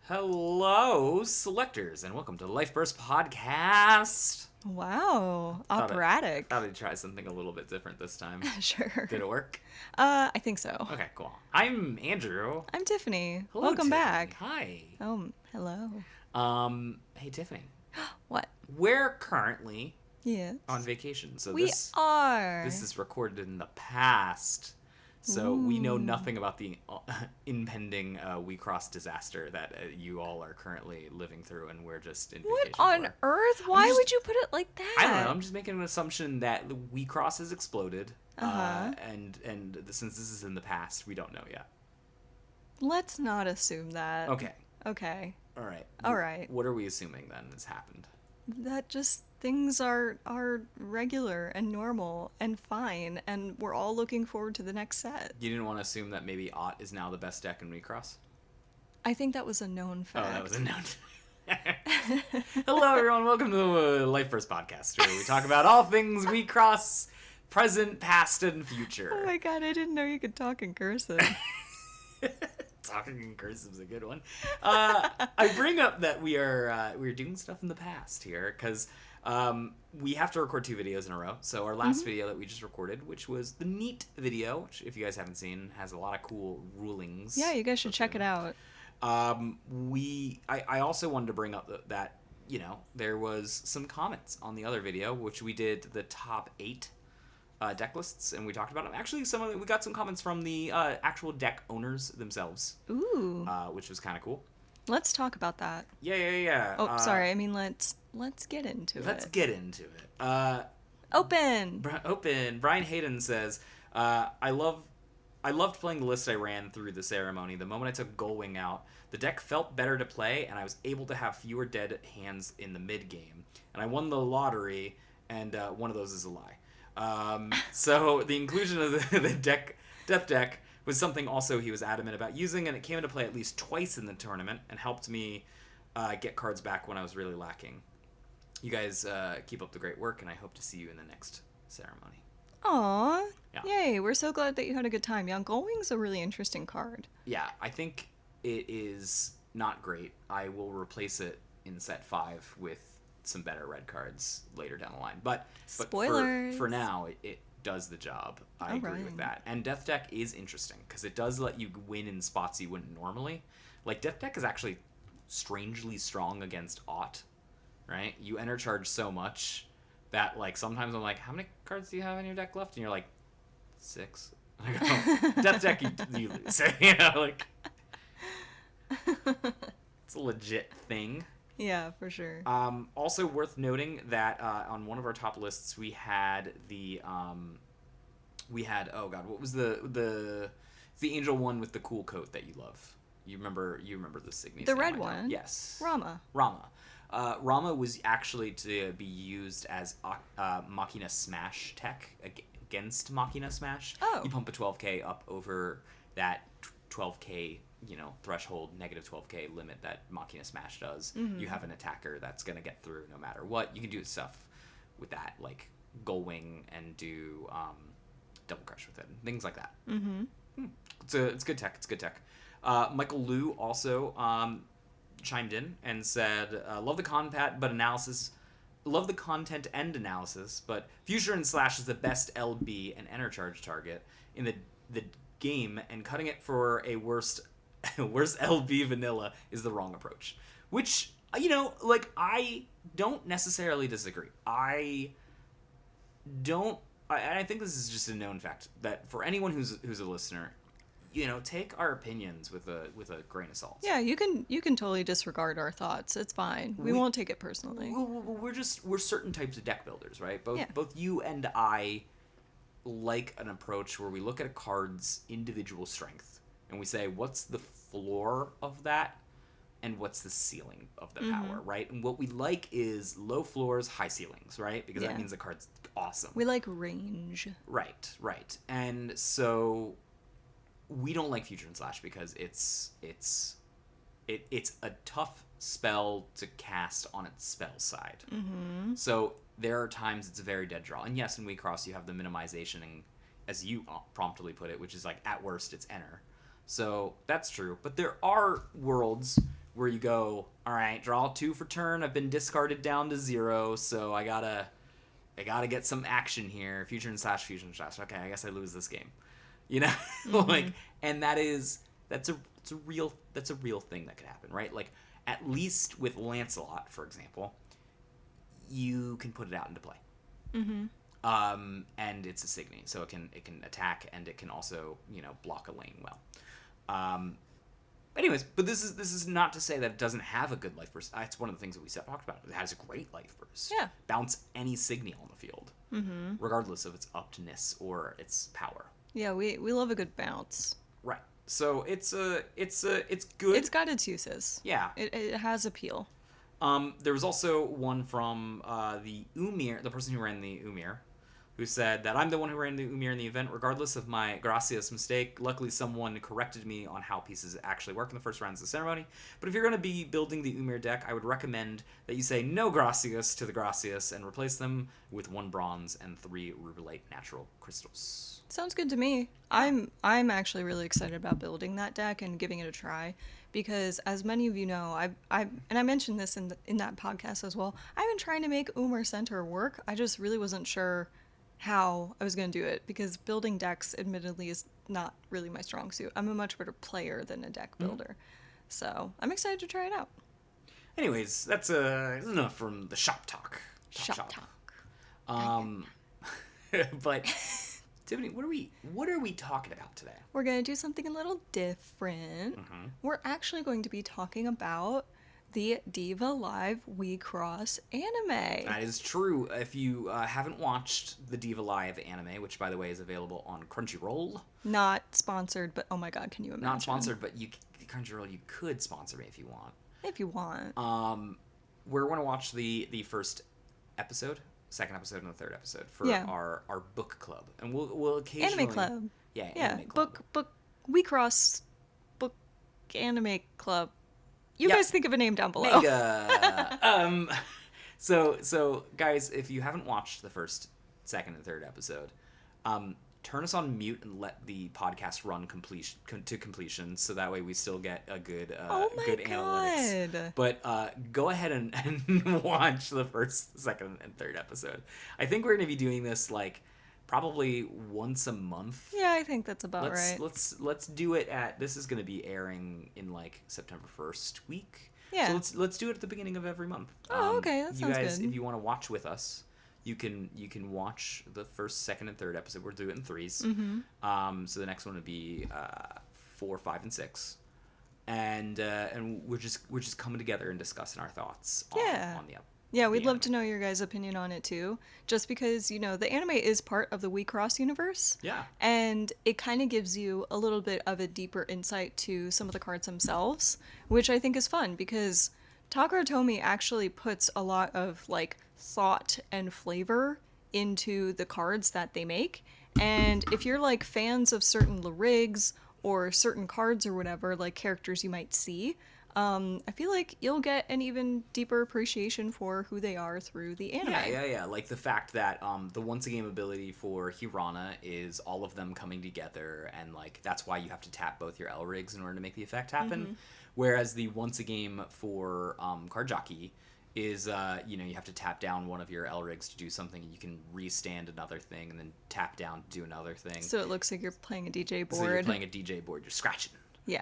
Hello, selectors, and welcome to the Life Burst Podcast. Wow, operatic. Thought I'd try something a little bit different this time. Sure. Did it work? I think so. Okay, cool. I'm Andrew. I'm Tiffany. Hello, Welcome Tiffany. back. Hi. Oh, hello. Hey, Tiffany. What? We're currently Yes. on vacation, so We are. this is recorded in the past. So we know nothing about the impending Wixoss disaster that you all are currently living through, and we're just in What vacation on for. earth? Why would you put it like that? I don't know. I'm just making an assumption that the Wixoss has exploded, and since this is in the past, we don't know yet. Let's not assume that. Okay. Okay. All right. All right. What are we assuming then has happened? That just things are regular and normal and fine, and we're all looking forward to the next set. You didn't want to assume that maybe Ott is now the best deck in Wixoss? I think that was a known fact. Oh, that was a note. Hello, everyone. Welcome to the Life First Podcast, where we talk about all things Wixoss, present, past, and future. Oh my god, I didn't know you could talk in cursive. Talking in cursive is a good one. I bring up that we're doing stuff in the past here because we have to record 2 videos in a row. So our last video that we just recorded, which was the Neat video, which if you guys haven't seen, has a lot of cool rulings. Yeah, you guys should check it out. I also wanted to bring up that there was some comments on the other video, which we did the top 8 deck lists, and we talked about them. Actually, we got some comments from the actual deck owners themselves. Ooh. Which was kind of cool. Let's talk about that. Yeah. Oh, sorry. I mean, let's get into it. Let's get into it. Open. Brian Hayden says, I loved playing the list I ran through the ceremony. The moment I took Gullwing out, the deck felt better to play, and I was able to have fewer dead hands in the mid game. And I won the lottery, and one of those is a lie. So the inclusion of the Death Deck was something also he was adamant about using, and it came into play at least twice in the tournament and helped me get cards back when I was really lacking. You guys keep up the great work, and I hope to see you in the next ceremony. Aw. Yeah. Yay, we're so glad that you had a good time. Young Gullwing's a really interesting card. Yeah, I think it is not great. I will replace it in set 5 with some better red cards later down the line. But Spoilers. for now, it does the job. I agree with that. And Death Deck is interesting because it does let you win in spots you wouldn't normally. Like, Death Deck is actually strangely strong against Ott, right? You enter charge so much that, like, sometimes I'm like, how many cards do you have in your deck left? And you're like, 6. And I go, Death Deck, you lose. Like, it's a legit thing. Yeah, for sure. Also worth noting that on one of our top lists we had what was the angel one with the cool coat that you love? You remember this Ignis? The red one? Yes. Rama. Rama was actually to be used as Machina Smash tech against Machina Smash. Oh. You pump a 12k up over that 12k threshold, negative 12k limit that Machina Smash does. Mm-hmm. You have an attacker that's going to get through no matter what. You can do stuff with that, like Gullwing and do Double Crush with it, and things like that. Mm-hmm. It's good tech. It's good tech. Michael Liu also chimed in and said, love the content and analysis, but Future and Slash is the best LB and enter charge target in the game, and cutting it for a worse LB vanilla is the wrong approach. Which, I don't necessarily disagree. I think this is just a known fact that for anyone who's a listener, take our opinions with a grain of salt. Yeah, you can totally disregard our thoughts. It's fine. We won't take it personally. We're certain types of deck builders, right? Both you and I like an approach where we look at a card's individual strength and we say, what's the floor of that and what's the ceiling of the power, right? And what we like is low floors, high ceilings, right? Because that means the card's awesome. We like range. Right. And so we don't like Future and Slash because it's a tough spell to cast on its spell side. Mm-hmm. So there are times it's a very dead draw. And yes, in Wixoss you have the minimization, and as you promptly put it, which is like at worst it's enter. So that's true. But there are worlds where you go, all right, draw 2 for turn. I've been discarded down to 0, so I gotta get some action here. Fusion slash. Okay, I guess I lose this game. You know, like, and that's a real thing that could happen, right? Like, at least with Lancelot, for example, you can put it out into play. And it's a Signy, so it can attack, and it can also, block a lane well. Anyways, but this is not to say that it doesn't have a good life burst. It's one of the things that we talked about. It has a great life burst. Yeah. Bounce any Signy on the field, regardless of its upness or its power. Yeah, we love a good bounce. Right. So it's good. It's got its uses. Yeah. It has appeal. There was also one from the Umir, the person who ran the Umir, who said that I'm the one who ran the Umir in the event, regardless of my Gracias mistake. Luckily, someone corrected me on how pieces actually work in the first rounds of the ceremony. But if you're going to be building the Umir deck, I would recommend that you say no Gracias to the Gracias and replace them with 1 bronze and 3 rubelite natural crystals. Sounds good to me. I'm actually really excited about building that deck and giving it a try, because as many of you know, I mentioned this in that podcast as well. I've been trying to make Umir Center work. I just really wasn't sure how I was going to do it, because building decks admittedly is not really my strong suit. I'm a much better player than a deck builder. So I'm excited to try it out. Anyways, that's enough from the shop talk. Shop talk. But Tiffany, what are we talking about today? We're going to do something a little different. We're actually going to be talking about the Diva Live Wixoss anime. That is true. If you haven't watched the Diva Live anime, which by the way is available on Crunchyroll. Not sponsored, but oh my god, can you imagine? Not sponsored, but Crunchyroll, you could sponsor me if you want. If you want. We're going to watch the first episode, second episode, and the third episode for our book club, and we'll occasionally anime club. Yeah, anime club. Book Wixoss book anime club. You guys think of a name down below. So guys, if you haven't watched the first, second, and third episode, turn us on mute and let the podcast run to completion, so that way we still get a good analytics. But go ahead and watch the first, second, and third episode. I think we're going to be doing this like probably once a month. Yeah, I think that's about right. Let's do it this is going to be airing in like September 1st week. Yeah. So let's do it at the beginning of every month. Oh, okay, that sounds good. You guys, if you want to watch with us, you can watch the first, second, and third episode. We'll do it in 3s. So the next one would be 4, 5, and 6. And we're just coming together and discussing our thoughts on the episode. Yeah, we'd love to know your guys' opinion on it too. Just because, the anime is part of the Wixoss universe. Yeah. And it kind of gives you a little bit of a deeper insight to some of the cards themselves, which I think is fun because Takara Tomy actually puts a lot of like thought and flavor into the cards that they make. And if you're like fans of certain rigs or certain cards or whatever, like characters you might see, I feel like you'll get an even deeper appreciation for who they are through the anime. Yeah. Like the fact that the once a game ability for Hirana is all of them coming together, and like that's why you have to tap both your L rigs in order to make the effect happen. Whereas the once a game for Karjaki is you have to tap down one of your L rigs to do something, and you can restand another thing, and then tap down to do another thing. So it looks like you're playing a DJ board. So you're playing a DJ board. You're scratching. Yeah.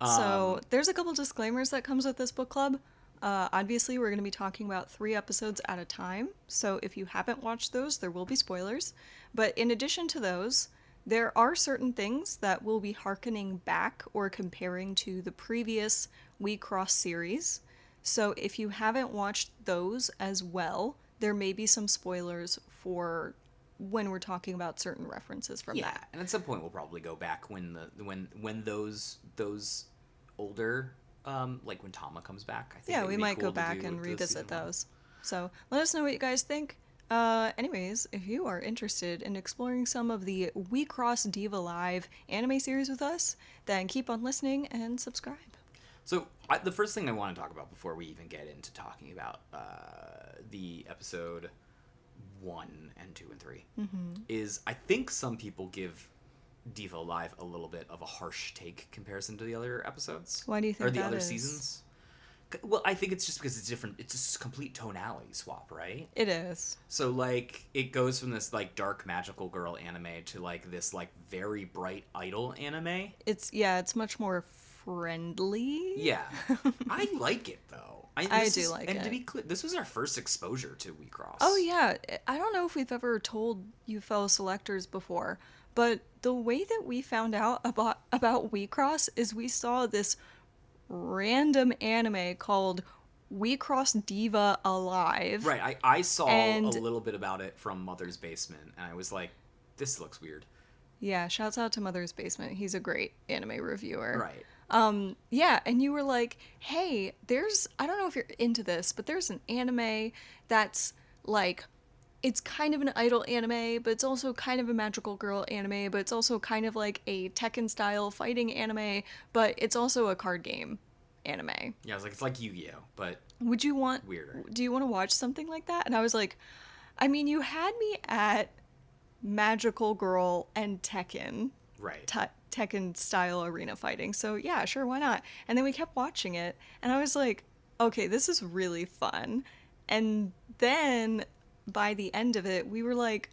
So there's a couple disclaimers that comes with this book club. Obviously, we're going to be talking about 3 episodes at a time. So if you haven't watched those, there will be spoilers. But in addition to those, there are certain things that will be hearkening back or comparing to the previous Wixoss series. So if you haven't watched those as well, there may be some spoilers for when we're talking about certain references from that. Yeah, and at some point we'll probably go back when those older like when Tama comes back. I think we might go back and revisit those. So let us know what you guys think. Anyways, if you are interested in exploring some of the Wixoss Diva Live anime series with us, then keep on listening and subscribe. So the first thing I want to talk about before we even get into talking about the episode 1 and 2 and 3 is I think some people give Diva Live a little bit of a harsh take comparison to the other episodes. Why do you think or the that other is? seasons? Well, I think it's just because it's different. It's a complete tonality swap, right? It is. So, like, it goes from this, like, dark magical girl anime to, like, this, like, very bright idol anime. It's much more friendly. Yeah. I like it, though. I do like it. And to be clear, this was our first exposure to Wixoss. Oh, yeah. I don't know if we've ever told you fellow selectors before, but the way that we found out about Wixoss is we saw this random anime called Wixoss Diva Alive. Right, I saw a little bit about it from Mother's Basement, and I was like, this looks weird. Yeah, shouts out to Mother's Basement. He's a great anime reviewer. Right. Yeah, and you were like, hey, I don't know if you're into this, but there's an anime that's like, it's kind of an idol anime, but it's also kind of a magical girl anime, but it's also kind of like a Tekken style fighting anime, but it's also a card game anime. Yeah, I was like, it's like Yu-Gi-Oh, but weirder. Do you want to watch something like that? And I was like, I mean, you had me at magical girl and Tekken. Right. Tekken style arena fighting. So yeah, sure, why not? And then we kept watching it, and I was like, okay, this is really fun. And then by the end of it, we were like,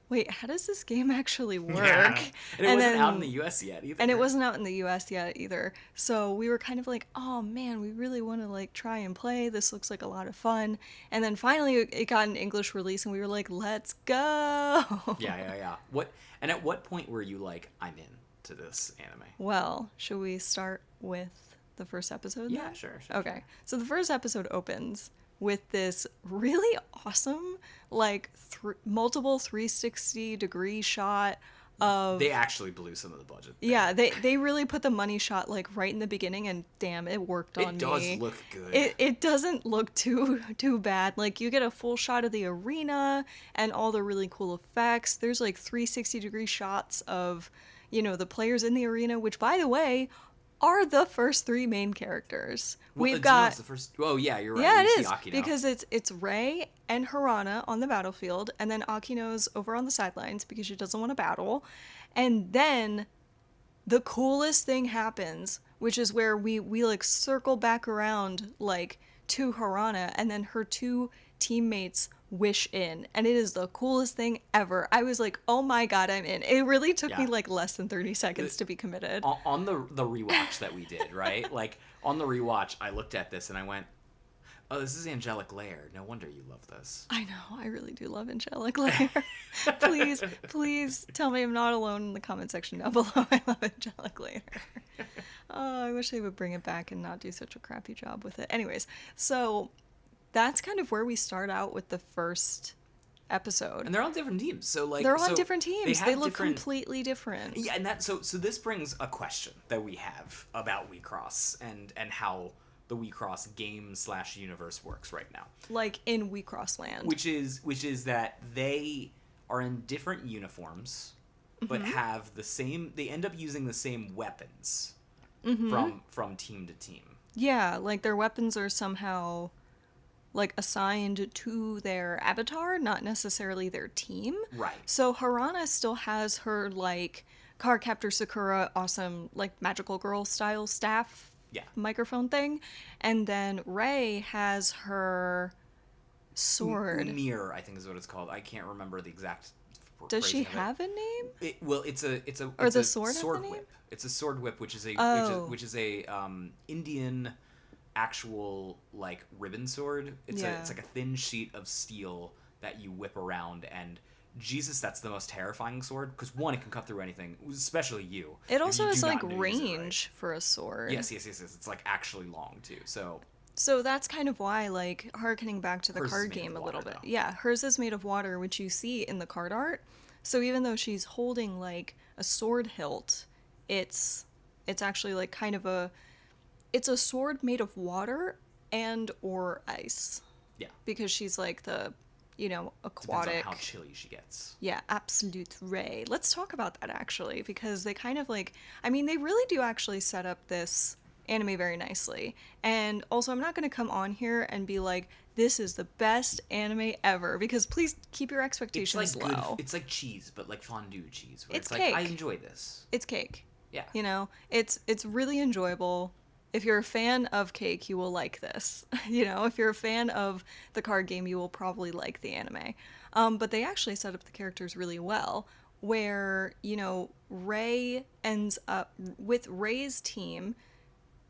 wait, how does this game actually work? Yeah. And it wasn't out in the US yet either. And it wasn't out in the US yet either. So we were kind of like, oh man, we really want to like try and play. This looks like a lot of fun. And then finally it got an English release, and we were like, let's go. Yeah. At what point were you like, I'm in to this anime? Well, should we start with the first episode? Yeah, then? sure. Okay. So the first episode opens with this really awesome, like, multiple 360-degree shot of... They actually blew some of the budget there. Yeah, they really put the money shot, like, right in the beginning, and damn, it worked on me. It does look good. It doesn't look too bad. Like, you get a full shot of the arena and all the really cool effects. There's, like, 360-degree shots of, the players in the arena, which, by the way, are the first three main characters. We've got the first. Oh yeah, you're right. Yeah, you it is Akino. because it's Rei and Harana on the battlefield, and then Akino's over on the sidelines because she doesn't want to battle, and then the coolest thing happens, which is where we like circle back around like to Harana, and then her two teammates wish in, and it is the coolest thing ever. I was like, oh my god, I'm in. It really took me like less than 30 seconds to be committed. On the rewatch that we did, right? Like on the rewatch, I looked at this and I went, oh, this is Angelic Lair. No wonder you love this. I know, I really do love Angelic Lair. please tell me I'm not alone in the comment section down below. I love Angelic Lair. Oh, I wish they would bring it back and not do such a crappy job with it. Anyways, so that's kind of where we start out with the first episode. And they're on different teams. So like they're on different teams. They look completely different. Yeah, and that so this brings a question that we have about Wixoss and how the Wixoss game / universe works right now. Like in Wixoss land. Which is that they are in different uniforms, but have the same. They end up using the same weapons from team to team. Yeah, like their weapons are somehow like assigned to their avatar, not necessarily their team. Right. So Harana still has her like Card Captor Sakura awesome like magical girl style staff microphone thing, and then Rei has her sword. Mirror, I think is what it's called. I can't remember the exact. Does she have a name? It's the sword have a name? whip. It's a sword whip, which is a which is a Indian actual like ribbon sword. It's like a thin sheet of steel that you whip around, and Jesus, that's the most terrifying sword because one, it can cut through anything, especially you. It also has like range for a sword. Yes. It's like actually long too. So that's kind of why, like, harkening back to the card game a little bit. Though. Yeah, hers is made of water, which you see in the card art. So even though she's holding like a sword hilt, it's actually like kind of it's a sword made of water and or ice. Yeah. Because she's like the, aquatic. Depends on how chilly she gets. Yeah, absolute Rei. Let's talk about that actually, because they kind of like, they really do actually set up this anime very nicely. And also, I'm not going to come on here and be like, this is the best anime ever, because please keep your expectations low. It's like cheese, but like fondue cheese. It's like, cake. I enjoy this. It's cake. Yeah. It's really enjoyable. if you're a fan of Cake, you will like this. If you're a fan of the card game, you will probably like the anime. But they actually set up the characters really well, where, Rei ends up with Rei's team.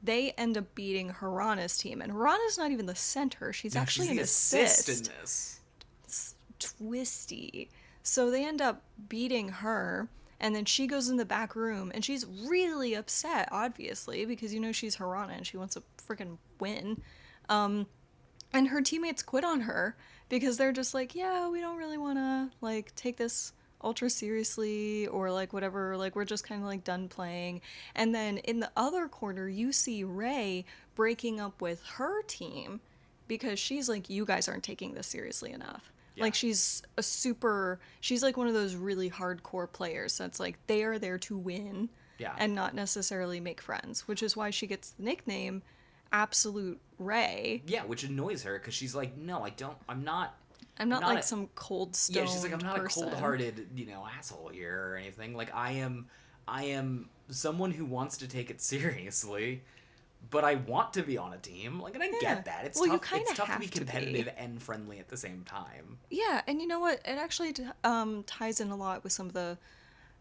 They end up beating Harana's team, and Harana's not even the center. She's actually she's an the assist. in this. It's twisty. So they end up beating her, and then she goes in the back room, and she's really upset, obviously, because she's Harana and she wants to freaking win. And her teammates quit on her because they're just like, yeah, we don't really want to take this ultra seriously, or whatever, we're just kind of done playing. And then in the other corner, you see Rei breaking up with her team because she's like, you guys aren't taking this seriously enough. Yeah. She's one of those really hardcore players that's they are there to win, yeah, and not necessarily make friends, which is why she gets the nickname Absolute Rei. Yeah, which annoys her because she's like, no, I'm not some cold stone. Yeah, she's like, I'm not person. A cold-hearted, asshole here or anything. I am someone who wants to take it seriously, but I want to be on a team. And I get that. It's tough. It's tough to be competitive and friendly at the same time. Yeah, and you know what? It actually ties in a lot with some of the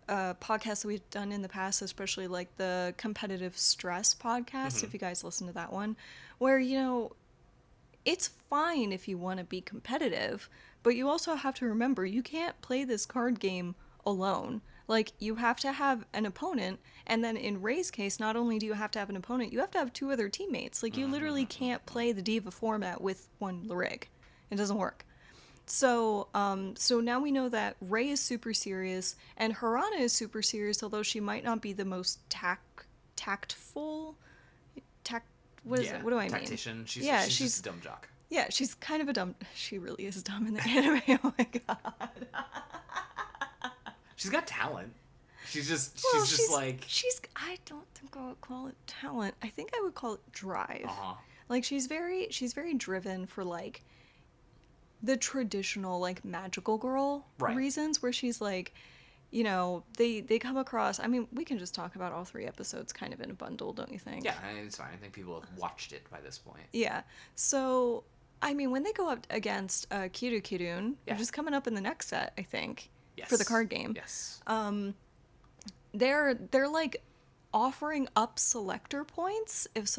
podcasts that we've done in the past, especially the Competitive Stress podcast. If you guys listen to that one, where it's fine if you want to be competitive, but you also have to remember you can't play this card game alone. You have to have an opponent, and then in Rei's case, not only do you have to have an opponent, you have to have 2 other teammates. You literally can't play the Diva format with one Lyrig. It doesn't work. So now we know that Rei is super serious, and Harana is super serious, although she might not be the most tactful. What do I mean? Tactician. She's just a dumb jock. Yeah, she's kind of a dumb. She really is dumb in the anime. Oh my god. She's got talent. I don't think I would call it talent. I think I would call it drive. She's very driven for the traditional magical girl reasons, where she's they come across. I mean, we can just talk about all 3 episodes kind of in a bundle, don't you think? Yeah, it's fine. I think people have watched it by this point. Yeah. So, I mean, when they go up against Kiru Kirun, which is coming up in the next set, I think, for the card game. Yes. They're offering up selector points if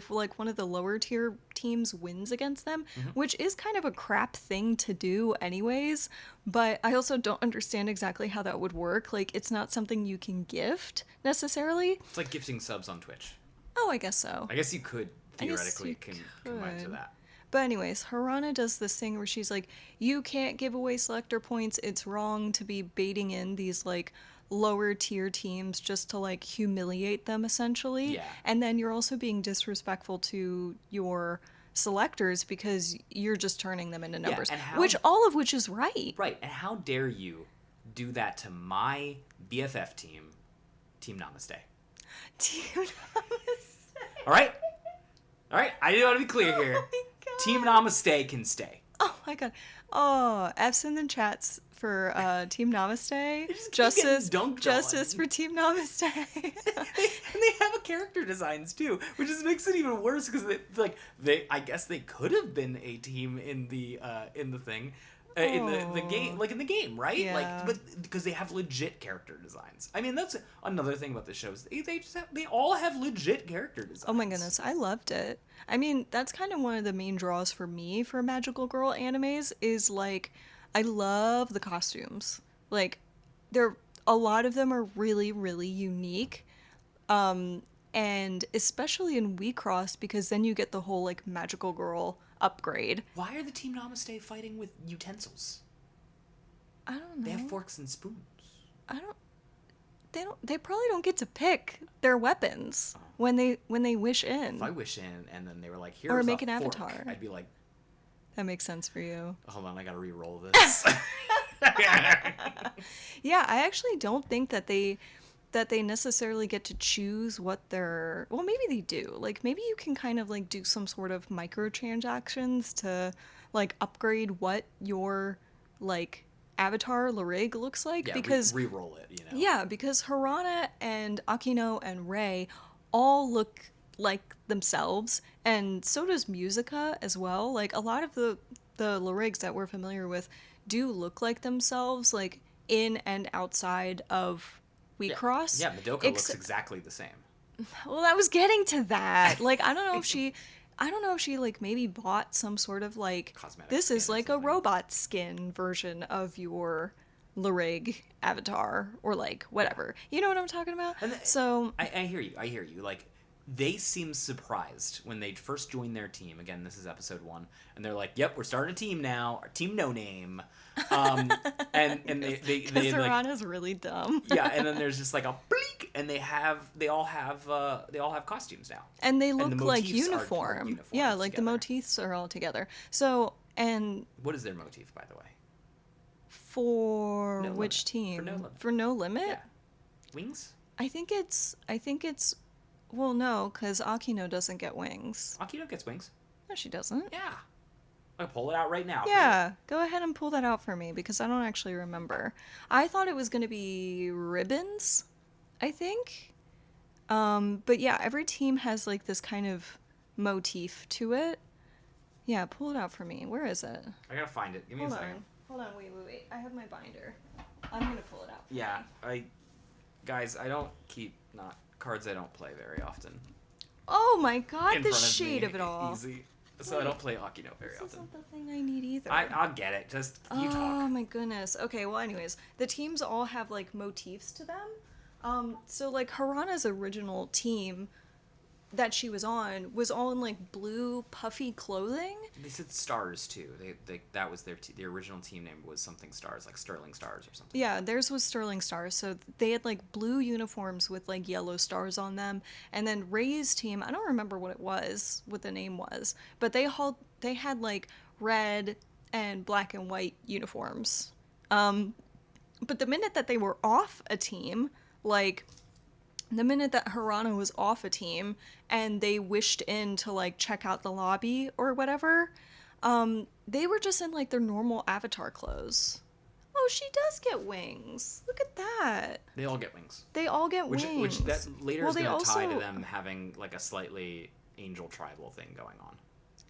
one of the lower tier teams wins against them, which is kind of a crap thing to do anyways, but I also don't understand exactly how that would work. It's not something you can gift necessarily. It's like gifting subs on Twitch. Oh, I guess so. I guess you could theoretically combine to that. But anyways, Harana does this thing where she's like, you can't give away selector points. It's wrong to be baiting in these lower tier teams just to humiliate them, essentially. Yeah. And then you're also being disrespectful to your selectors because you're just turning them into numbers, all of which is right. Right. And how dare you do that to my BFF team, Team Namaste. Team Namaste. All right. I do want to be clear here. Team Namaste can stay. Oh my god. Oh, F's in the chats for Team Namaste. Justice for Team Namaste. And they have character designs too, which makes it even worse because I guess they could have been a team in the thing. In the game, in the game, right? Yeah. But because they have legit character designs. I mean, that's another thing about the shows. They all have legit character designs. Oh my goodness, I loved it. I mean, that's kind of one of the main draws for me for magical girl animes is I love the costumes. A lot of them are really, really unique. And especially in Wixoss, because then you get the whole magical girl upgrade. Why are the Team Namaste fighting with utensils? I don't know. They have forks and spoons. They probably don't get to pick their weapons when they wish in. If I wish in and then they were like, here's make an fork, avatar, I'd be like, that makes sense for you. Hold on, I gotta re-roll this. Yeah, I actually don't think that they necessarily get to choose what their... Well, maybe they do. Maybe you can kind of, do some sort of microtransactions to, upgrade what your, avatar Lyrig looks like. Yeah, because re-roll it, Yeah, because Harana and Akino and Rei all look like themselves, and so does Musica as well. Like a lot of the lyrics that we're familiar with do look like themselves, like in and outside of Yeah, Wheatcross. yeah. Madoka looks exactly the same. Well, I was getting to that. Like, I don't know if she like maybe bought some sort of like, Cosmetic this skin is or like a something. robot skin version of your Larig avatar or like whatever. You know what I'm talking about? And So, I hear you. I hear you. Like they seem surprised when they first joined their team. Again, this is episode 1, and they're like, "Yep, we're starting a team now. Our team No Name." Um, and they like Serana's really dumb. yeah, and then there's just like a blink, and they all have costumes now, And they and the look like motifs uniform. are uniform. Yeah, like the together. motifs are all together. So, and What is their motif, by the way? for No which Limit. team? For No Limit. For No Limit? Yeah, wings. I think it's well, no, cuz Akino doesn't get wings. Akino gets wings. No, she doesn't. Yeah, I pull it out right now. Yeah, go ahead and pull that out for me because I don't actually remember. I thought it was going to be ribbons, I think. But yeah, every team has like this kind of motif to it. Yeah, pull it out for me. Where is it? I gotta find it. Give me Hold a second. on. Hold on, wait. I have my binder. I'm going to pull it out. Yeah, guys, I don't keep not cards I don't play very often. Oh my god, in the front of shade me, of it all. easy. So I don't play Akino very This often. isn't the thing I need either. I'll get it. Just you Oh talk. my goodness. Okay, well anyways, the teams all have like motifs to them. So like Harana's original team that she was was all in like blue puffy clothing. They said stars too. They that was the original team name was something stars, like Sterling Stars or something. Yeah, theirs was Sterling Stars. So they had like blue uniforms with like yellow stars on them. And then Ray's team, I don't remember what the name was, but they had like red and black and white uniforms. But the minute that they were off a team, like the minute that Harana was off a team and they wished in to like check out the lobby or whatever, they were just in like their normal avatar clothes. Oh, she does get wings. Look at that. They all get wings. They all get Which wings. that later Well, is they going to tie to also- them having like a slightly angel tribal thing going on.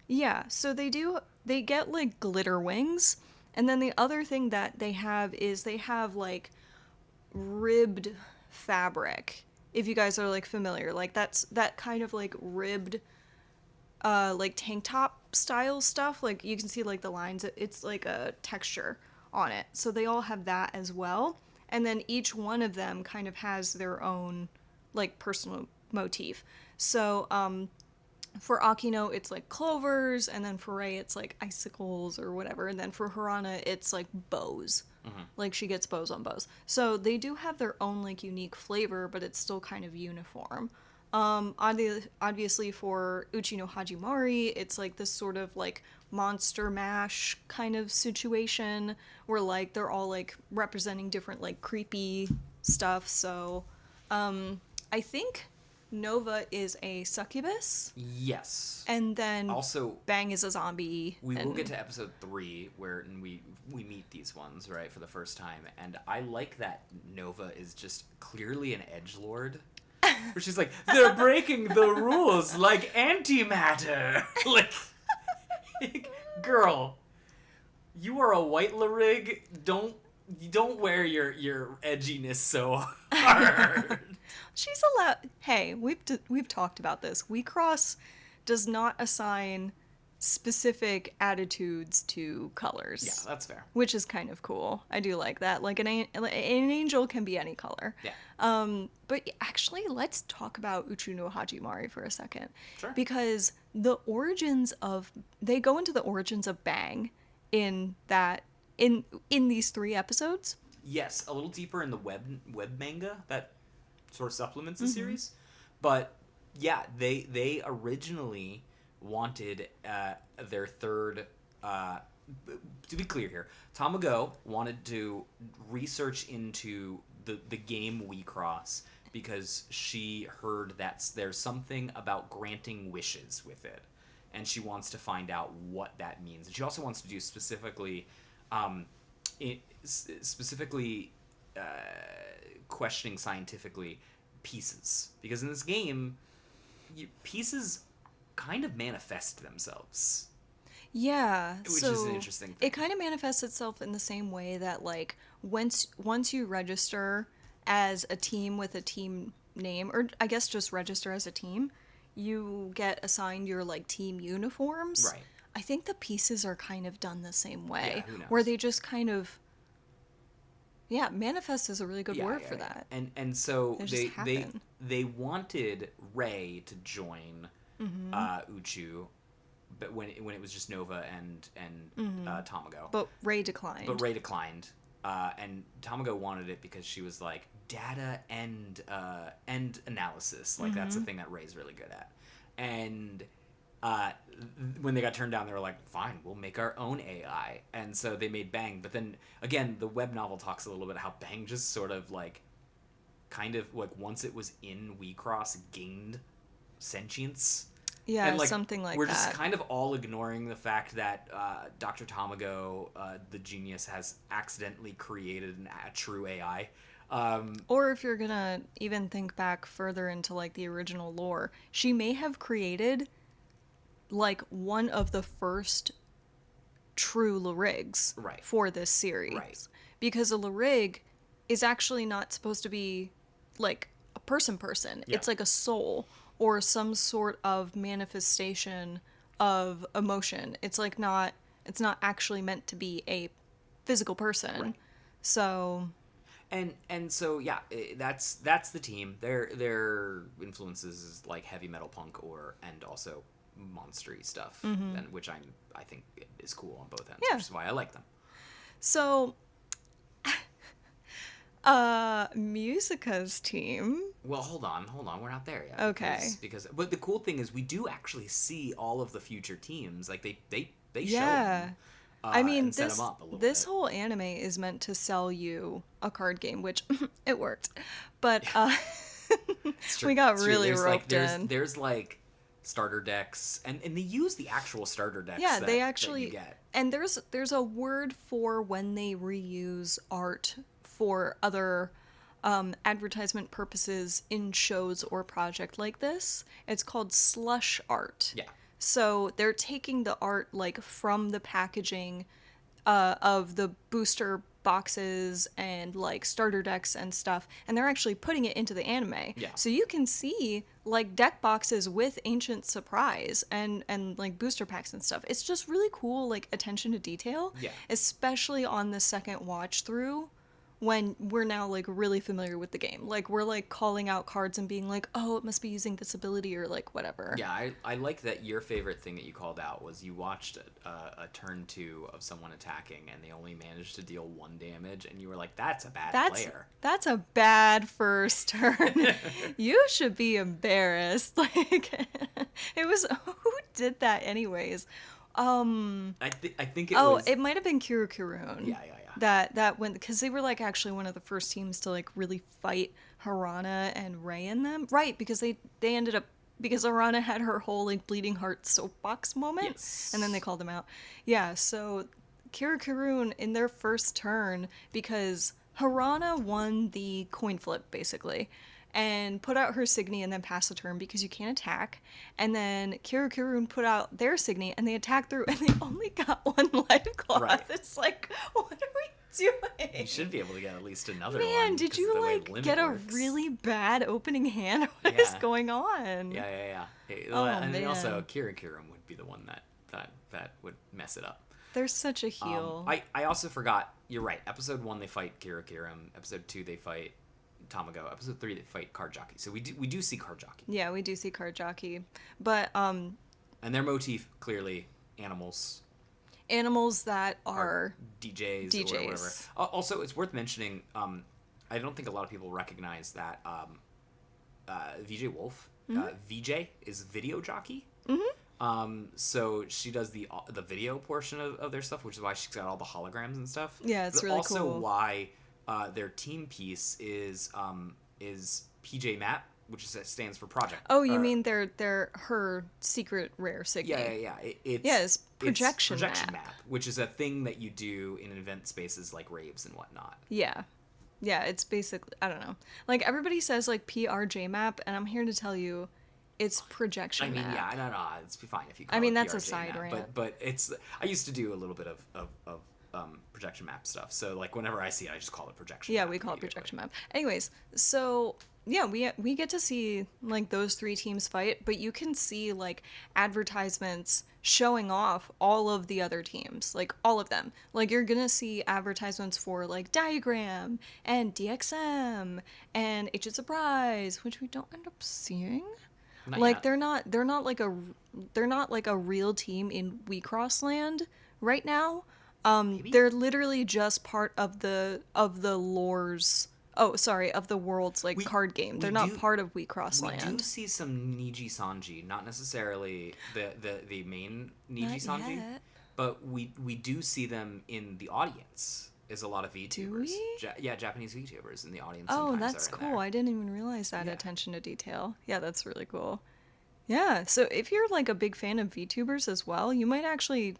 Yeah, so they get like glitter wings. And then the other thing that they have is they have like ribbed fabric. If you guys are like familiar, like that kind of like ribbed like tank top style stuff. Like you can see like the lines, it's like a texture on it. So they all have that as well. And then each one of them kind of has their own like personal motif. So for Akino, it's like clovers, and then for Rei, it's like icicles or whatever. And then for Harana, it's like bows. Like she gets bows on bows. So they do have their own like unique flavor, but it's still kind of uniform. Obviously for Uchi no Hajimari, it's like this sort of like monster mash kind of situation where like they're all like representing different like creepy stuff. So I think Nova is a succubus, Yes. and then Also, Bang is a zombie. we will and- get to episode 3 where we meet these ones right for the first time, and I like that Nova is just clearly an edgelord. Where she's like, they're breaking the rules like antimatter. like, girl, you are a white Larig. Don't wear your edginess so hard. She's allowed. Hey, we've talked about this. Wecross does not assign specific attitudes to colors. Yeah, that's fair. Which is kind of cool. I do like that. Like an angel can be any color. Yeah. But actually, let's talk about Uchu no Hajimari for a second. Sure. Because they go into the origins of Bang in these 3 episodes. Yes, a little deeper in the web manga that sort of supplements the series, but yeah, they originally wanted their third. To be clear here, Tamago wanted to research into the game Wecross because she heard that there's something about granting wishes with it, and she wants to find out what that means. And she also wants to do specifically questioning scientifically pieces, because in this game pieces kind of manifest themselves. Yeah, Which is an interesting thing. It kind of manifests itself in the same way that, like, once you register as a team with a team name, or I guess just register as a team, you get assigned your, like, team uniforms. Right. I think the pieces are kind of done the same way. Yeah, who knows? Where they just kind of... Yeah, manifest is a really good word for that. And so they wanted Rei to join Uchu, but when it was just Nova and Tamago. But Rei declined. And Tamago wanted it because she was like data and analysis. Like that's the thing that Rei's really good at. And when they got turned down, they were like, fine, we'll make our own AI. And so they made Bang. But then, again, the web novel talks a little bit how Bang just sort of, like, kind of, like, once it was in Wixoss, gained sentience. Yeah, and, like, something like that. We're just kind of all ignoring the fact that Dr. Tamago, the genius, has accidentally created a true AI. Or if you're gonna even think back further into, like, the original lore, she may have created... like one of the first true Lyrigs for this series. Right. Because a Lyrig is actually not supposed to be like a person. Yeah. It's like a soul or some sort of manifestation of emotion. It's like it's not actually meant to be a physical person. Right. So and so yeah, that's the team. Their influences is like heavy metal punk and also monstery stuff, and which I think is cool on both ends, which is why I like them. So, Musica's team. Well, hold on, we're not there yet. Okay. Because but the cool thing is we do actually see all of the future teams. Like they show them. I mean, set them up a little this bit. whole anime is meant to sell you a card game, which it worked, but we got really roped in. There's like starter decks, and they use the actual starter decks. Yeah, that, they actually that you get. And there's a word for when they reuse art for other advertisement purposes in shows or project like this. It's called slush art. Yeah. So they're taking the art like from the packaging of the booster boxes and like starter decks and stuff, and they're actually putting it into the anime. Yeah. So you can see like deck boxes with Ancient Surprise and like booster packs and stuff. It's just really cool, like attention to detail. Yeah. Especially on the second watch through, when we're now like really familiar with the game. Like we're like calling out cards and being like, oh, it must be using this ability or like whatever. Yeah, I like that your favorite thing that you called out was you watched a turn 2 of someone attacking and they only managed to deal 1 damage, and you were like, that's a bad player. That's a bad first turn. You should be embarrassed. Like it was who did that anyways? I think it was... it might have been Kirukurun. Yeah. That went, because they were like actually one of the first teams to like really fight Harana and Rei in them, right? Because they ended up, because Harana had her whole like bleeding heart soapbox moment, yes. And then they called them out. Yeah, so Kirukurun in their first turn, because Harana won the coin flip basically, and put out her Signy and then passed the turn because you can't attack. And then Kirukurun put out their Signy and they attacked through and they only got 1 life cloth. Right. It's like, what are we doing? You should be able to get at least another one. Man, did you like get a really bad opening hand? What is going on? Yeah. Man. Also, Kirukurun would be the one that would mess it up. They're such a heel. I also forgot, you're right. Episode 1, they fight Kirukurun. Episode 2, they fight Tamago. Episode 3, they fight Card Jockey. So we do see Card Jockey. Yeah, we do see Card Jockey, but and their motif, clearly animals that are DJs or whatever. Also, it's worth mentioning. I don't think a lot of people recognize that VJ Wolf. VJ is video jockey. So she does the video portion of their stuff, which is why she's got all the holograms and stuff. Yeah, it's really cool. Also, why their team piece is PJ Map, which stands for project. Oh, you mean her secret rare Signy? Yeah. It's projection map, which is a thing that you do in event spaces like raves and whatnot. Yeah, it's basically, I don't know. Like everybody says like PRJ map, and I'm here to tell you, It's projection I mean, map. yeah, I don't know. It's fine if you call I mean, it that's a PRJ side map, rant. but it's. I used to do a little bit of projection map stuff. So like whenever I see it, I just call it projection Yeah, map we call it immediately. projection map. Anyways, so yeah, we get to see like those three teams fight, but you can see like advertisements showing off all of the other teams, like all of them. Like you're gonna see advertisements for like Diagram and DXM and Agent Surprise, which we don't end up seeing. Not Like yet. they're not like a real team in Wecross land right now. Maybe They're literally just part of the of the world's like we card game. we They're not do part of Wecross we do land. see some Niji Sanji, not necessarily the main Niji Not Sanji, yet. but we do see them in the audience. Is a lot of VTubers. Do we? Yeah, Japanese VTubers in the audience. Oh, sometimes that's are in cool. there. I didn't even realize that Yeah. attention to detail. Yeah, that's really cool. Yeah, so if you're like a big fan of VTubers as well, you might actually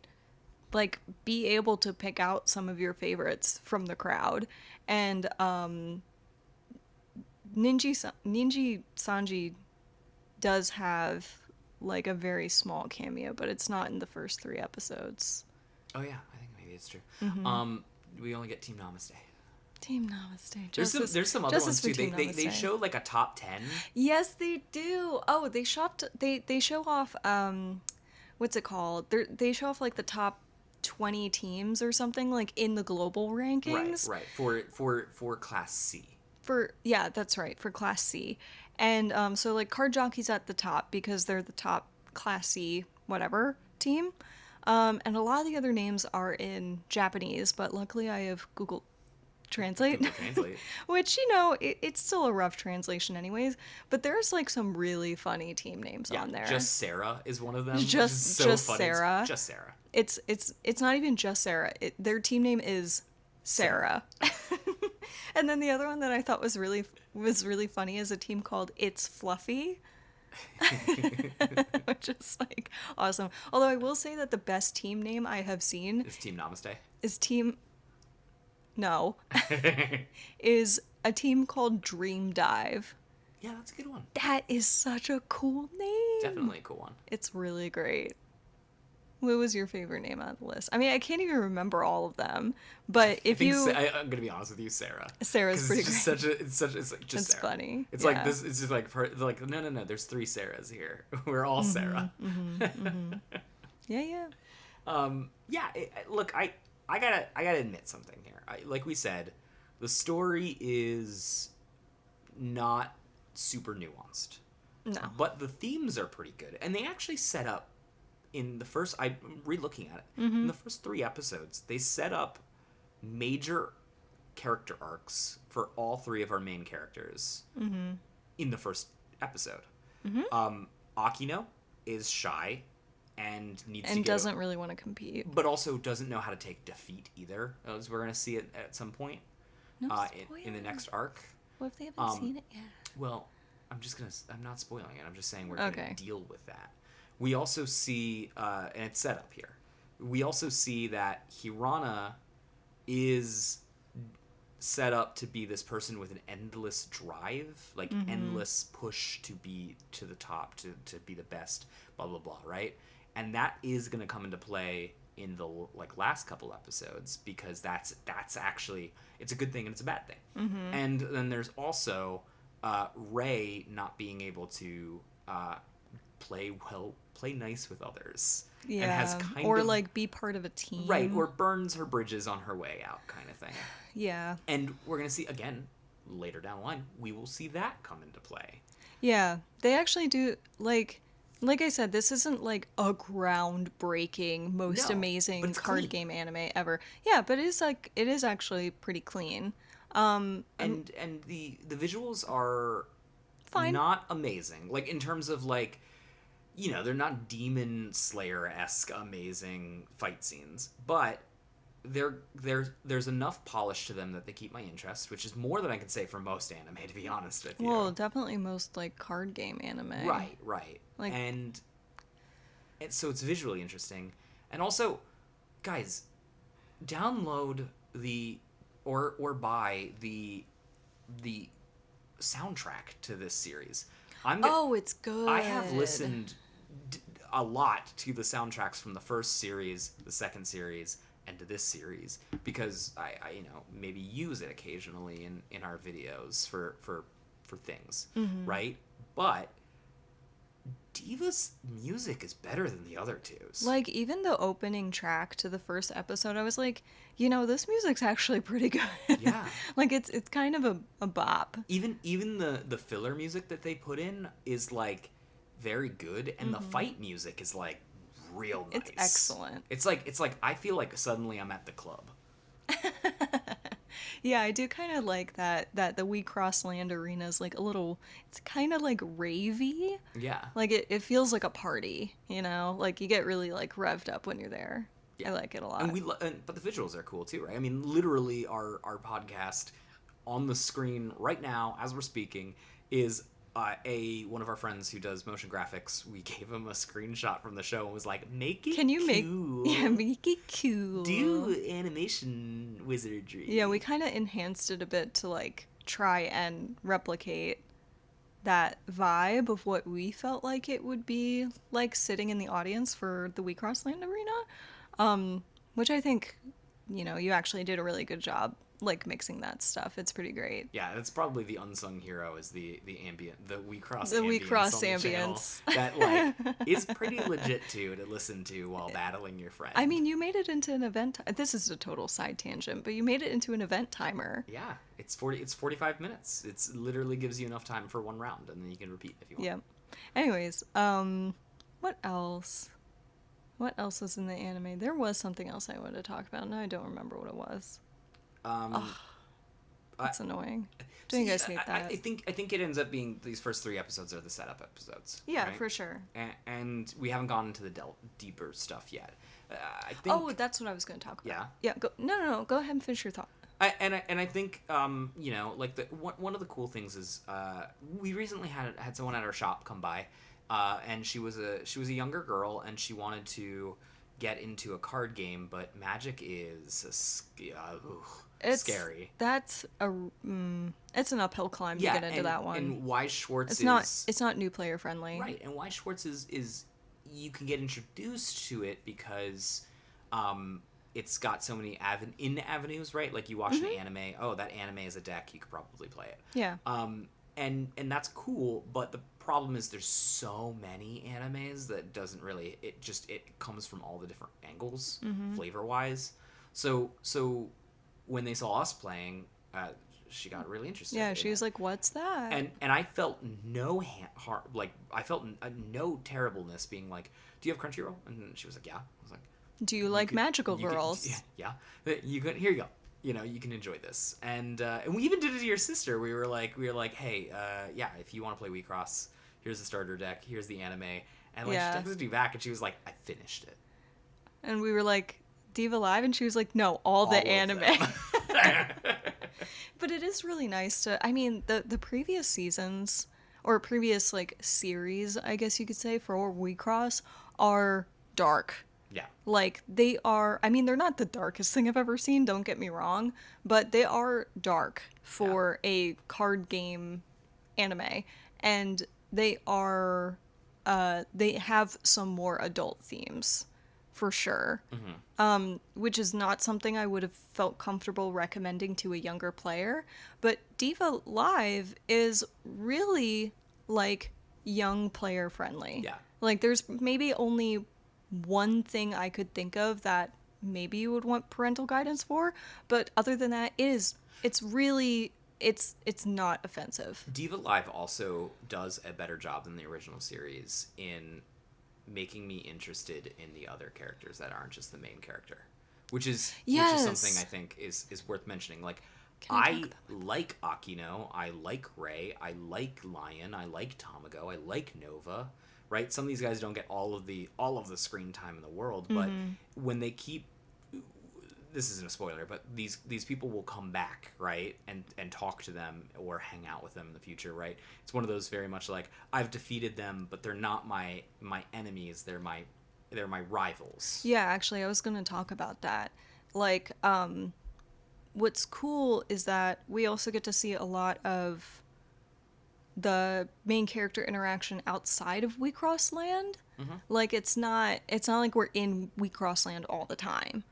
like be able to pick out some of your favorites from the crowd. And Ninji Sanji does have like a very small cameo, but it's not in the first 3 episodes. Oh yeah, I think maybe it's true. Mm-hmm. We only get Team Namaste. Team Namaste. There's some other ones Justice for too. Team They Namaste. show like a top 10. Yes, they do. Oh, they show off what's it called? They show off like the top 20 teams or something like in the global rankings. Right. For Class C. Yeah, that's right, for Class C. And so like Card Jockey's at the top because they're the top Class C whatever team. And a lot of the other names are in Japanese, but luckily I have Google Translate, Google Translate. which, you know, it's still a rough translation anyways, but there's like some really funny team names Yeah, on there. just Sarah is one of them. which Just- is so just funny. Sarah. It's just Sarah. It's not even just Sarah. Their team name is Sarah. And then the other one that I thought was really funny is a team called It's Fluffy. Which is like awesome. Although I will say that the best team name I have seen Is Team Namaste. is is a team called Dream Dive. Yeah, that's a good one. That is such a cool name. Definitely a cool one. It's really great. What was your favorite name on the list? I mean, I can't even remember all of them, but if you, I'm gonna be honest with you, Sarah. Sarah's 'Cause pretty it's great. just it's like just It's Sarah. funny. It's Yeah. like this. It's just like no. There's 3 Sarahs here. We're all Sarah. Yeah. Yeah. Look, I gotta admit something here. Like we said, the story is not super nuanced. No. But the themes are pretty good, and they actually set up in the first. I'm re-looking at it. In the first 3 episodes, they set up major character arcs for all 3 of our main characters in the first episode. Akino is shy and needs to And get doesn't really want to compete. but also doesn't know how to take defeat either, as we're gonna see it at some point No in the next arc. What if they haven't um, seen it yet? Well, I'm not spoiling it. I'm just saying we're Okay. gonna deal with that. We also see, and it's set up here. We also see that Hirana is set up to be this person with an endless drive, like endless push to be to the top, to be the best, blah blah blah, right? And that is going to come into play in the like last couple episodes, because that's actually, it's a good thing and it's a bad thing. And then there's also Ray not being able to play nice with others. Yeah. And has kind or of, like be part of a team. right, or burns her bridges on her way out, kind of thing. Yeah. And we're gonna see again later down the line. We will see that come into play. Yeah. They actually do like I said, this isn't like a groundbreaking, most No, but amazing it's card clean. game anime ever. Yeah, but it is actually pretty clean. And the visuals are Fine. not amazing. Like in terms of like, you know, they're not Demon Slayer-esque amazing fight scenes, but there's enough polish to them that they keep my interest, which is more than I can say for most anime, to be honest with you. Well, definitely most like card game anime. Right. Like- and so it's visually interesting. And also, guys, download or buy the soundtrack to this series. Oh, it's good. I have listened a lot to the soundtracks from the first series, the second series, and to this series because I maybe use it occasionally in our videos for things, right? But Diva's music is better than the other two's. Like, even the opening track to the first episode, I was like, this music's actually pretty good. Yeah. Like, it's kind of a bop. Even the filler music that they put in is like very good, and the fight music is like real nice. It's excellent. It's like I feel like suddenly I'm at the club. Yeah, I do kind of like that the Wixoss Land Arena is like a little, it's kind of like ravey. Yeah. Like it feels like a party, Like you get really like revved up when you're there. Yeah. I like it a lot. And but the visuals are cool too, right? I mean, literally our podcast on the screen right now as we're speaking is one of our friends who does motion graphics. We gave him a screenshot from the show and was like, make it Can you cool. make it cool. Do animation wizardry. Yeah, we kind of enhanced it a bit to like try and replicate that vibe of what we felt like it would be like sitting in the audience for the Wixoss Land Arena, which I think, you actually did a really good job like mixing that stuff. It's pretty great. Yeah, that's probably the unsung hero is the ambient, the Wixoss ambience that like is pretty legit to listen to while battling your friend. I mean, you made it into an event. This is a total side tangent, but you made it into an event timer. Yeah, it's 45 minutes. It's literally gives you enough time for one round, and then you can repeat if you want. Yeah. Anyways, what else? What else was in the anime? There was something else I wanted to talk about, and I don't remember what it was. That's annoying. Don't you guys hate that? I think it ends up being these first 3 episodes are the setup episodes. Yeah, right? for sure. And we haven't gone into the deeper stuff yet. I think. Oh, that's what I was going to talk about. Yeah. Yeah. Go. No. Go ahead and finish your thought. I think like one of the cool things is we recently had someone at our shop come by, and she was a younger girl and she wanted to get into a card game, but Magic is scary. That's it's an uphill climb to get into that one. And Wise Schwartz it's not new player friendly. Right, and Wise Schwartz is you can get introduced to it because it's got so many avenues, right? Like you watch an anime, that anime is a deck, you could probably play it. Yeah. And that's cool, but the problem is there's so many animes that doesn't really it comes from all the different angles, flavor wise. So when they saw us playing, she got really interested. Yeah, she was like, "What's that?" And I felt no I felt no terribleness being like, "Do you have Crunchyroll?" And she was like, "Yeah." I was like, "Do you like magical girls?" Yeah. You can here you go. You can enjoy this. And we even did it to your sister. We were like, "Hey, yeah, if you want to play Wixoss, here's the starter deck. Here's the anime." And she texted me back, and she was like, "I finished it." And we were like, Diva Live, and she was like, "No, all the anime." But it is really nice to. I mean, the previous seasons or previous like series, I guess you could say, for Wixoss are dark. Yeah. Like they are. I mean, they're not the darkest thing I've ever seen. Don't get me wrong, but they are dark for a card game anime, and they are. They have some more adult themes. For sure. Which is not something I would have felt comfortable recommending to a younger player. But Diva Live is really, like, young player friendly. Yeah. Like, there's maybe only one thing I could think of that maybe you would want parental guidance for. But other than that, it's not offensive. Diva Live also does a better job than the original series in making me interested in the other characters that aren't just the main character, which is something I think is worth mentioning. Like, I like Akino, I like Rei, I like Lion, I like Tamago, I like Nova, right? Some of these guys don't get all of the screen time in the world, but when they keep, this isn't a spoiler, but these people will come back, right, and talk to them or hang out with them in the future, right? It's one of those very much like, I've defeated them, but they're not my enemies. They're my rivals. Yeah, actually, I was going to talk about that. Like, what's cool is that we also get to see a lot of the main character interaction outside of Wecross Land. Mm-hmm. Like it's not like we're in Wecross Land all the time.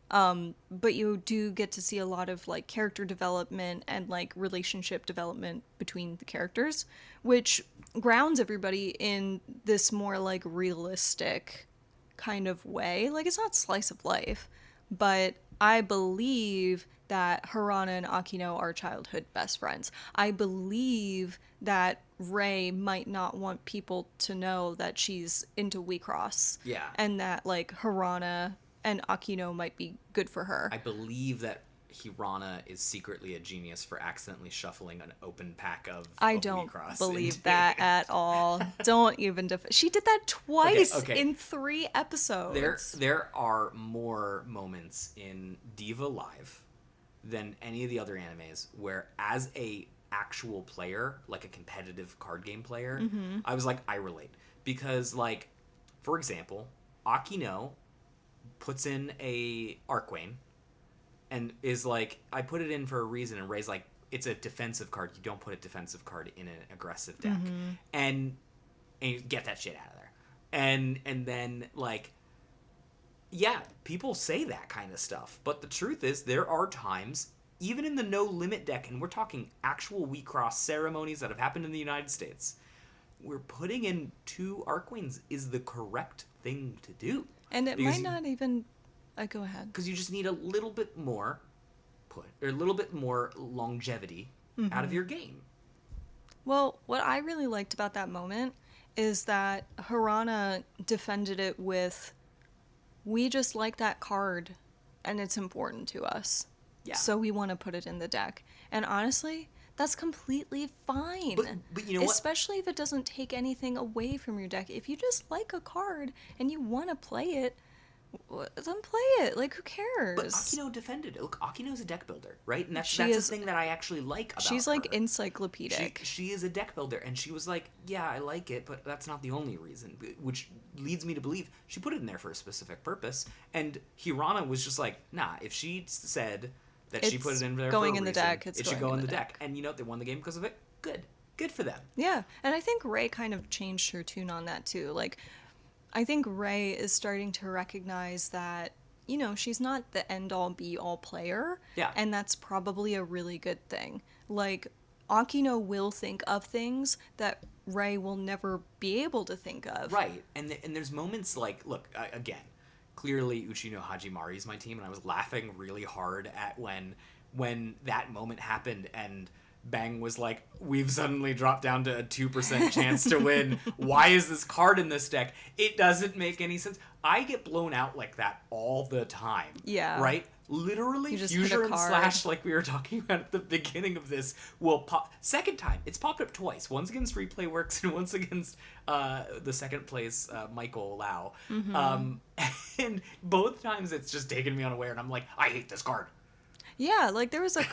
But you do get to see a lot of like character development and like relationship development between the characters, which grounds everybody in this more like realistic kind of way. Like it's not slice of life, but I believe that Harana and Akino are childhood best friends. I believe that Rei might not want people to know that she's into Wecross. Yeah. And that like Harana and Akino might be good for her. I believe that Hirana is secretly a genius for accidentally shuffling an open pack of I don't Wecross believe into... that at all. Don't even she did that twice in 3 episodes. There are more moments in Diva Live than any of the other animes where, as a actual player, like a competitive card game player, I was like, I relate. Because, like, for example, Akino puts in a Arcwane and is like, I put it in for a reason, and Rei's like, it's a defensive card. You don't put a defensive card in an aggressive deck. And you get that shit out of there. And then, like, yeah, people say that kind of stuff. But the truth is, there are times, even in the no limit deck, and we're talking actual Wecross ceremonies that have happened in the United States, where putting in 2 Arcwanes is the correct thing to do. And it might not even... go ahead. Because you just need a little bit more or a little bit more longevity out of your game. Well, what I really liked about that moment is that Harana defended it with, we just like that card, and it's important to us. Yeah. So we want to put it in the deck. And honestly, that's completely fine. But you know what? Especially if it doesn't take anything away from your deck. If you just like a card and you want to play it, then play it. Like, who cares? But Akino defended it. Look, Akino's a deck builder, right? And that's is, the thing that I actually like about her. She's, like, encyclopedic. She is a deck builder, and she was like, yeah, I like it, but that's not the only reason, which leads me to believe she put it in there for a specific purpose. And Hirana was just like, nah, if she said that she put it in there going for a in the reason, deck, it should go in the deck. And, you know, they won the game because of it. Good for them. Yeah, and I think Rei kind of changed her tune on that, too. Like, I think Rei is starting to recognize that, you know, she's not the end-all, be-all player. Yeah. And that's probably a really good thing. Like, Akino will think of things that Rei will never be able to think of. Right. And there's moments like, look, again, clearly Uchino Hajimari is my team, and I was laughing really hard at when that moment happened and Bang was like, we've suddenly dropped down to a 2% chance to win. Why is this card in this deck? It doesn't make any sense. I get blown out like that all the time. Yeah. Right? Literally, Fuser and Slash, like we were talking about at the beginning of this, will pop. Second time, it's popped up twice. Once against Replay Works and once against the second place, Michael Lau. And both times it's just taken me unaware, and I'm like, I hate this card. Yeah, like there was a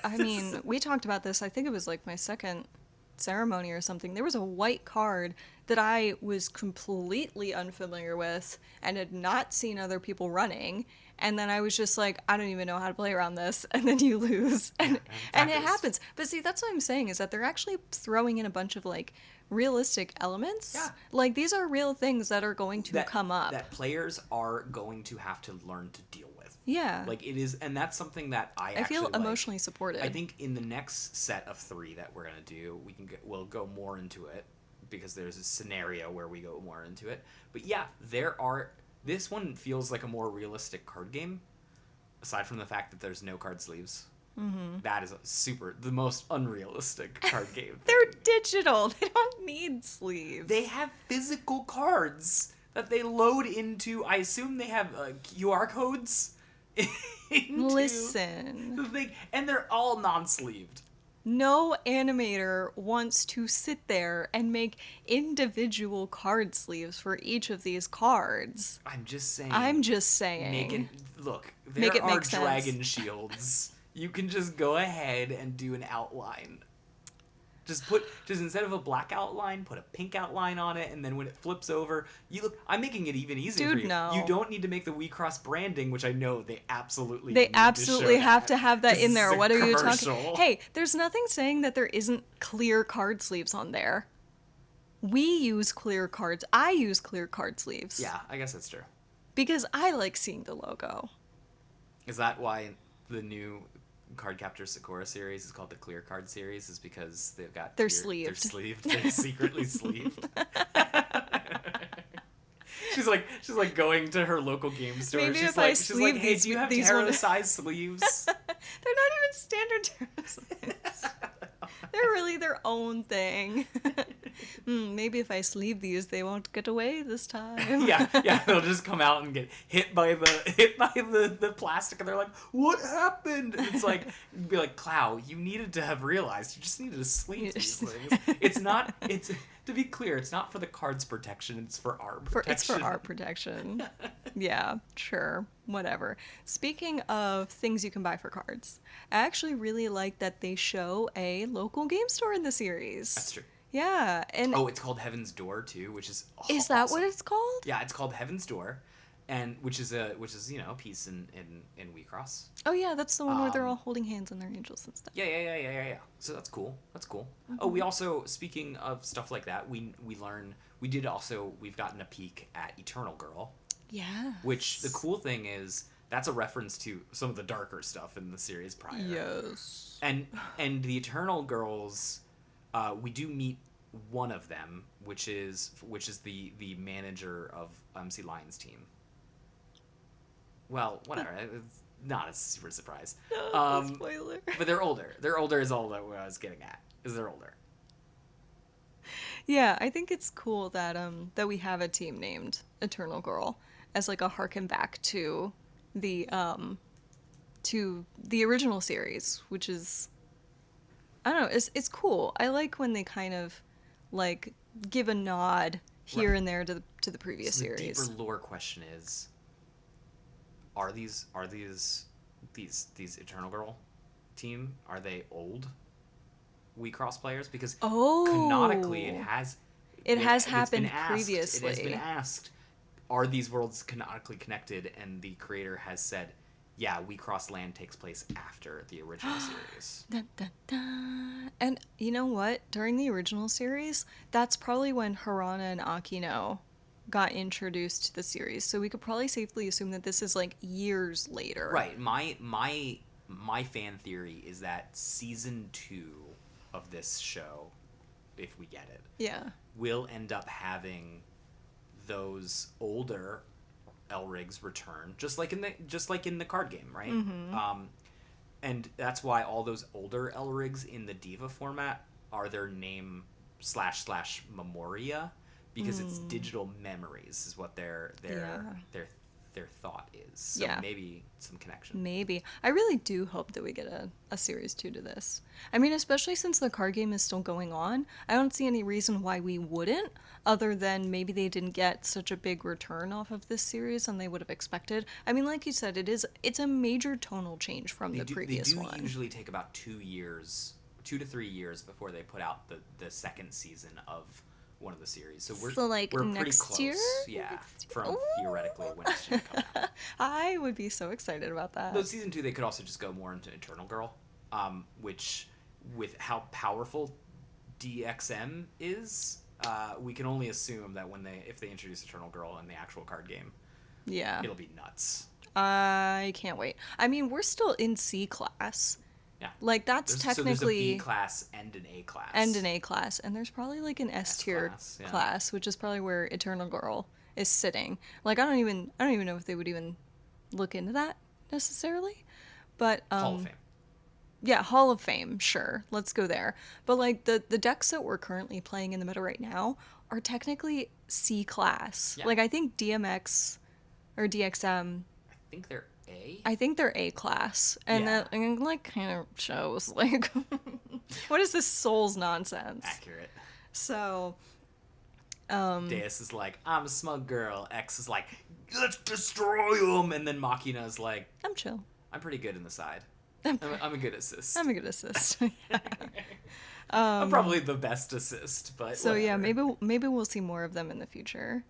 I mean, we talked about this, I think it was like my second ceremony or something. There was a white card that I was completely unfamiliar with and had not seen other people running, and then I was just like, I don't even know how to play around this, and then you lose. And it happens. But see, that's what I'm saying, is that they're actually throwing in a bunch of like realistic elements. Yeah. Like these are real things that are going to come up. That players are going to have to learn to deal with. Yeah. Like it is, and that's something that I feel emotionally supported. I think in the next set of 3 that we're gonna do, we'll go more into it because there's a scenario where we go more into it. But yeah, this one feels like a more realistic card game, aside from the fact that there's no card sleeves. Mm-hmm. That is the most unrealistic card game. They're digital. They don't need sleeves. They have physical cards that they load into. I assume they have QR codes. Listen. The thing, and they're all non-sleeved. No animator wants to sit there and make individual card sleeves for each of these cards. I'm just saying. There are dragon shields. You can just go ahead and do an outline. Just instead of a black outline, put a pink outline on it, and then when it flips over, you look. I'm making it even easier for Dude, you. no. You don't need to make the Wecross branding, which I know they absolutely They need absolutely to show have that. to have that This in is there. a What are you commercial. talking? Hey, there's nothing saying that there isn't clear card sleeves on there. We use clear cards. I use clear card sleeves. Yeah, I guess that's true. Because I like seeing the logo. Is that why the new Cardcaptor Sakura series is called the Clear Card series? Is because they've got They're clear, sleeved. They're sleeved. They're secretly sleeved. She's like going to her local game store. Maybe she's if like, I she's sleeve like, hey, these- do you have these Terra will- size sleeves? They're not even standard Terra sleeves. They're really their own thing. Maybe if I sleeve these, they won't get away this time. yeah, they'll just come out and get hit by the plastic, and they're like, "What happened?" And it's like, you'd be like, "Clow, you needed to have realized. You just needed to sleeve these things. It's not. It's to be clear, it's not for the card's protection. It's for our protection. It's for our protection. Yeah, sure, whatever. Speaking of things you can buy for cards, I actually really like that they show a local game store in the series. That's true. Yeah, and Oh, it's called Heaven's Door too, which is is that awesome. what it's called? Yeah, it's called Heaven's Door, and which is a piece in Wecross. Oh yeah, that's the one where they're Um, all holding hands and they're angels and stuff. Yeah. So that's cool. Oh, we also, speaking of stuff like that, we've gotten a peek at Eternal Girl, Yeah. which the cool thing is that's a reference to some of the darker stuff in the series prior. Yes. And the Eternal Girls, we do meet one of them, which is the manager of MC Lion's team. Well, whatever. It's not a super surprise. Spoiler. But they're older. They're older is all that I was getting at. Is they're older. Yeah, I think it's cool that that we have a team named Eternal Girl as like a harken back to the original series, which is, I don't know, it's cool. I like when they kind of like give a nod here Right. and there to the previous So series. the deeper lore question is: Are these Eternal Girl team, are they old Wecross players? Because canonically it has has it's been happened asked- previously. It has been asked, are these worlds canonically connected? And the creator has said, yeah, Wecross Land takes place after the original series. Dun, dun, dun. And you know what? During the original series, that's probably when Harana and Akino got introduced to the series. So we could probably safely assume that this is like years later. Right. My fan theory is that season 2 of this show, if we get it, Yeah. will end up having those older Elrigs return, just like in the card game, right? Mm-hmm. And that's why all those older Elrigs in the Diva format are their name / Memoria, because it's digital memories is what their thought is. So Yeah. maybe some connection. Maybe. I really do hope that we get a series 2 to this. I mean, especially since the card game is still going on, I don't see any reason why we wouldn't, other than maybe they didn't get such a big return off of this series than they would have expected. I mean, like you said, it's a major tonal change from the previous They do one. usually take about 2 to 3 years before they put out the second season of one of the series. So we're pretty next close. year? Yeah, Next- from Ooh. theoretically when it's going to come out. I would be so excited about that. Though season 2, they could also just go more into Eternal Girl, which, with how powerful DXM is, we can only assume that if they introduce Eternal Girl in the actual card game, Yeah. it'll be nuts. I can't wait. I mean, we're still in C class. Yeah. Like, that's So there's a technically... B class and an A class. and an A class, and there's probably like an S tier class, yeah. class, which is probably where Eternal Girl is sitting. Like, I don't even know if they would even look into that necessarily, but Hall of Fame. yeah, Hall of Fame, sure, let's go there. But like the decks that we're currently playing in the meta right now are technically C class. Yeah. Like, I think DMX or DXM, I think they're A. I think they're A class, and Yeah. that like kind of shows like what is this Souls nonsense? Accurate. So, Deus is like, I'm a smug girl. X is like, let's destroy him. And then Machina's like, I'm chill. I'm pretty good in the side. I'm a good assist. I'm a good assist. I'm probably the best assist, but So whatever. yeah, maybe we'll see more of them in the future.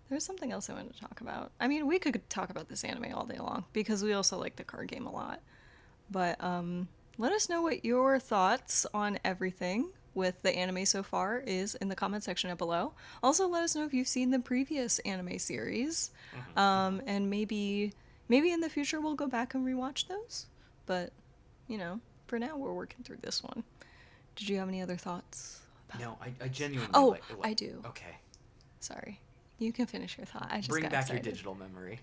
There's something else I wanted to talk about. I mean, we could talk about this anime all day long because we also like the card game a lot. But let us know what your thoughts on everything with the anime so far is in the comment section up below. Also, let us know if you've seen the previous anime series, and maybe in the future we'll go back and rewatch those. But for now we're working through this one. Did you have any other thoughts? No, I genuinely Oh, like. I do. Okay. Sorry. You can finish your thought. I just Bring got back excited. your digital memory.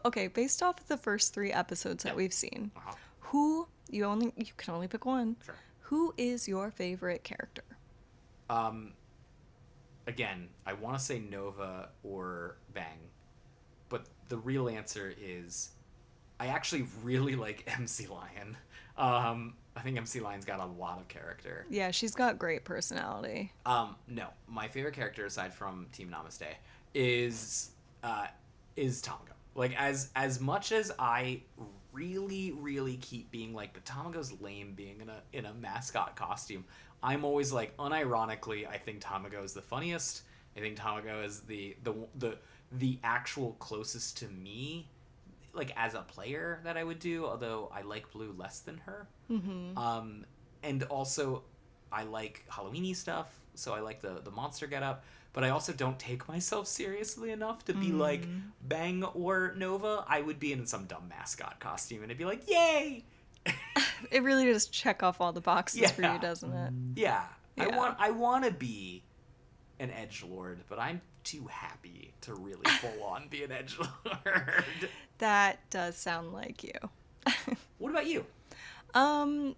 Okay, based off of the first 3 episodes that we've seen, you can only pick one. Sure. Who is your favorite character? Again, I want to say Nova or Bang, but the real answer is I actually really like MC Lion. I think MC Lion's got a lot of character. Yeah, she's got great personality. No, my favorite character aside from Team Namaste is Tamago. Like as much as I really keep being like, but Tamago's lame being in a mascot costume. I'm always like, unironically, I think Tamago is the funniest. I think Tamago is the actual closest to me, like as a player that I would do. Although I like Blue less than her. Mm-hmm. And also I like Halloweeny stuff, so I like the monster getup. But I also don't take myself seriously enough to be like Bang or Nova. I would be in some dumb mascot costume and it'd be like, yay! It really does check off all the boxes for you, doesn't it? Yeah. I want to be an edgelord, but I'm too happy to really full on be an edgelord. That does sound like you. What about you? Out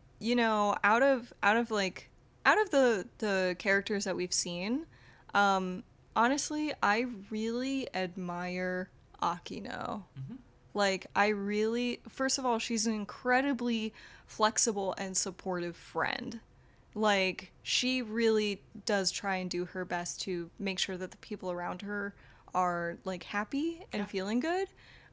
of the characters that we've seen, honestly, I really admire Akino. Mm-hmm. Like, first of all, she's an incredibly flexible and supportive friend. Like, she really does try and do her best to make sure that the people around her are, like, happy and feeling good.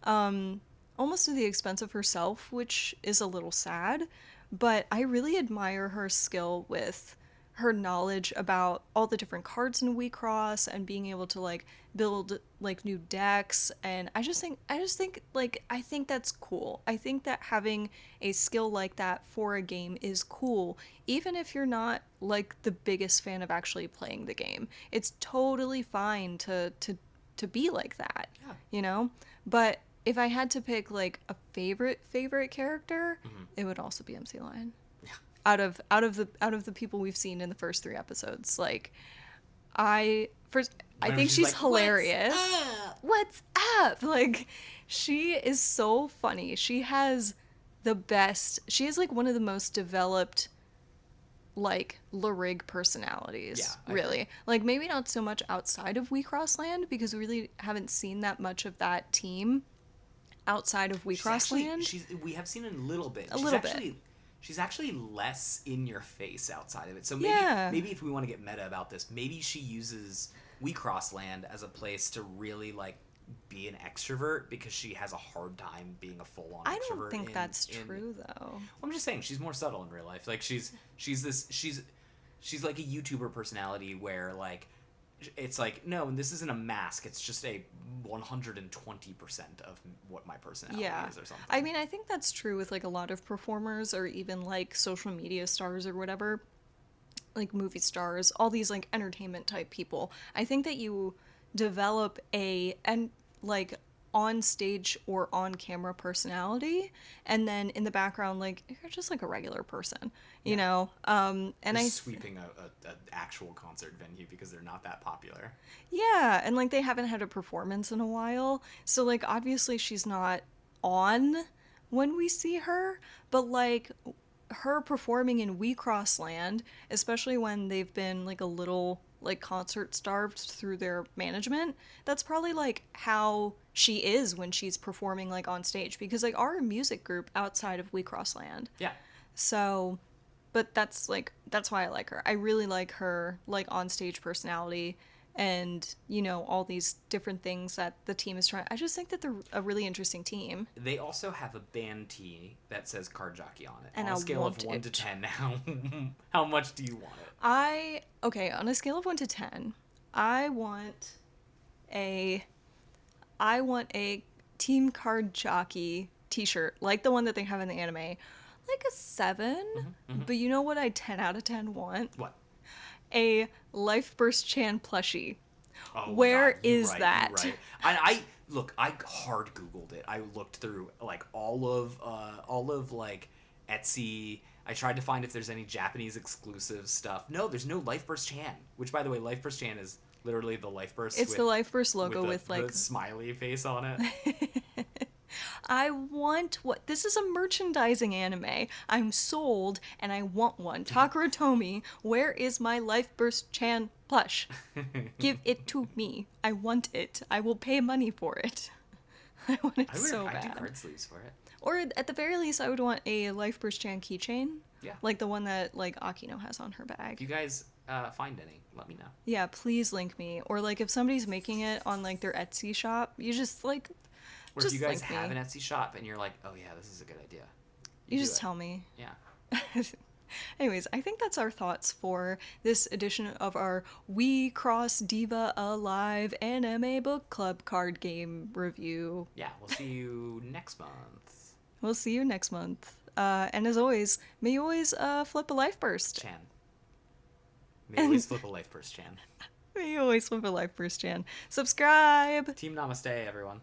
Almost to the expense of herself, which is a little sad. But I really admire her skill with her knowledge about all the different cards in Wixoss and being able to like build like new decks, and I think that's cool. I think that having a skill like that for a game is cool, even if you're not like the biggest fan of actually playing the game. It's totally fine to be like that. But if I had to pick like a favorite character, it would also be MC Lion. Out of the people we've seen in the first 3 episodes, like I think she's like, hilarious. What's up? Like, she is so funny. She has like one of the most developed like Larig personalities. Yeah, really. Like, maybe not so much outside of Wixoss Land, because we really haven't seen that much of that team outside of Wixoss Land. We have seen it a little bit. She's actually less in your face outside of it. So maybe if we want to get meta about this, maybe she uses Wixoss Land as a place to really like be an extrovert, because she has a hard time being a full-on extrovert. I don't think that's true though. Well, I'm just saying she's more subtle in real life. Like she's like a YouTuber personality where like it's like, no, this isn't a mask. It's just a 120% of what my personality is or something. I mean, I think that's true with like a lot of performers, or even like social media stars or whatever, like movie stars, all these like entertainment type people. I think that you develop like on stage or on camera personality, and then in the background, like, you're just like a regular person, you know? And sweeping a actual concert venue because they're not that popular. Yeah, and like they haven't had a performance in a while, so like obviously she's not on when we see her, but like her performing in Wixoss Land, especially when they've been like a little like concert starved through their management, that's probably like how she is when she's performing like on stage, because like our music group outside of Wixoss Land. Yeah. So, but that's why I like her. I really like her like on stage personality, and, all these different things that the team is trying. I just think that they're a really interesting team. They also have a band tee that says Card Jockey on it. And on I a scale of want 1 it. to 10, how much do you want it? Okay, on a scale of 1 to 10, I want a Team Card Jockey t-shirt, like the one that they have in the anime. Like a 7. But you know what I 10 out of 10 want? What? A Life Burst Chan plushie. Oh, Where God, you're is right, that? You're right. I look. I hard Googled it. I looked through like all of like Etsy. I tried to find if there's any Japanese exclusive stuff. No, there's no Life Burst Chan. Which, by the way, Life Burst Chan is literally the Life Burst. It's the Life Burst logo with the like smiley face on it. I want what? This is a merchandising anime. I'm sold and I want one. Takara Tomy, where is my Life Burst Chan plush? Give it to me. I want it. I will pay money for it. I want it so bad. I'd do card sleeves for it. Or at the very least, I would want a Life Burst Chan keychain. Yeah. Like the one that like Akino has on her bag. If you guys find any, let me know. Yeah, please link me. Or like if somebody's making it on like their Etsy shop, you just like Or just if you guys link have me. an Etsy shop and you're like, oh yeah, this is a good idea. You do just it. tell me. Yeah. Anyways, I think that's our thoughts for this edition of our We Cross Diva Alive Anime Book Club card game review. Yeah, we'll see you next month. We'll see you next month. And as always, may you always flip a life burst. Chan. May always flip a life burst, Chan. May you always flip a life burst, Chan. Subscribe! Team Namaste, everyone.